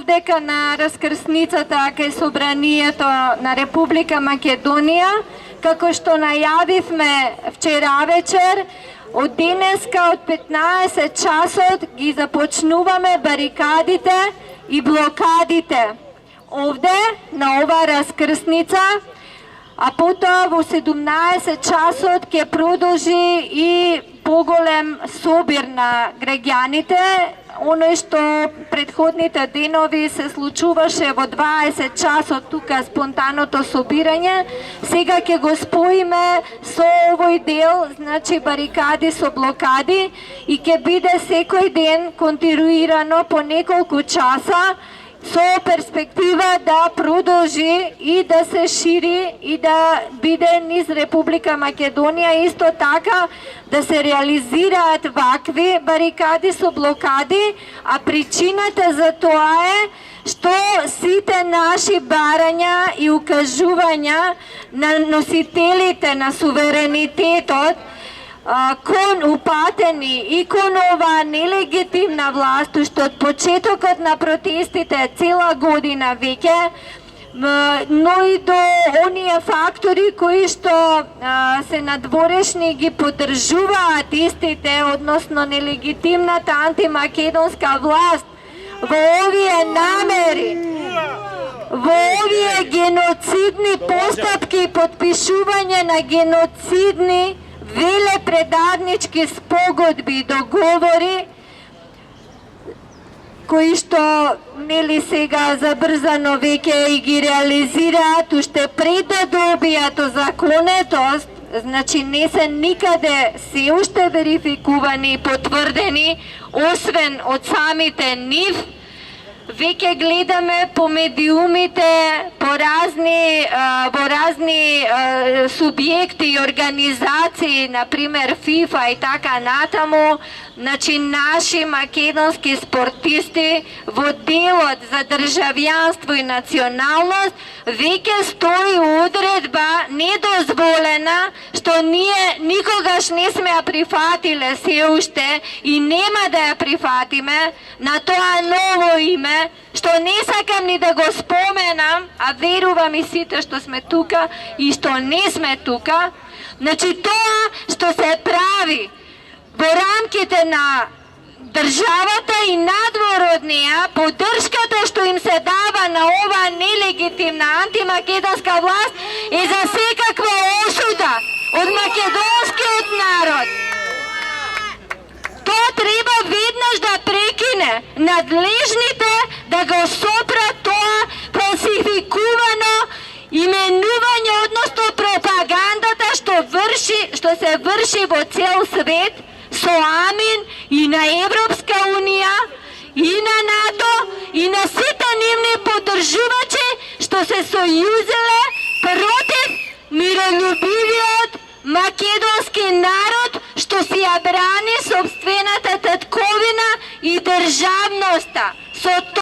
овдека на раскрсницата кај Собранието на Република Македонија, како што најавивме вчера вечер, од денеска од 15 часот ги започнуваме барикадите и блокадите овде на ова раскрсница, а потоа во 17 часот ќе продолжи и поголем собир на граѓаните, оној што предходните денови се случуваше во 20 часот тука спонтаното собирање, сега ќе го споиме со овој дел, значи барикади со блокади, и ќе биде секој ден континуирано по неколку часа, со перспектива да продолжи и да се шири и да биде низ Република Македонија, исто така да се реализираат вакви барикади со блокади, а причината за тоа е што сите наши барања и укажувања на носителите на суверенитетот кон упатени и кон ова нелегитимна власт, што од почетокот на протестите цела година веќе, но и до оние фактори кои што се надворешни ги поддржуваат истите, односно нелегитимната антимакедонска власт во овие намери, во овие геноцидни постапки и подпишување на геноцидни велепредавнички спогодби и договори, кои што нели сега забрзано веќе и ги реализираат уште пред да добијат законетост, значи не се никаде се уште верификувани и потврдени, освен од самите нив. Веќе гледаме по медиумите, во разни субјекти и организации, например ФИФА и така натаму, значи наши македонски спортисти во делот за државјанство и националност веќе стои одредба недозволена, што ние никогаш не сме ја прифатиле се уште и нема да ја прифатиме на тоа ново име, што не сакам ни да го споменам, а верувам и сите што сме тука и што не сме тука. Значи тоа што се прави во рамките на државата и надвор од неа, поддршката што им се дава на ова нелегитимна антимакедонска власт е за секаква осуда од македонскиот народ. Тоа треба веднаш да прекине, надлежните да го сопрат тоа фалсификувано именување, односно пропагандата што се врши во цел свет со Амин и на Европска Унија и на НАТО и на сите нивни поддржувачи што се сојузиле против мирољубивиот македонски народ што си ја брани сопствената татковина и државноста. Со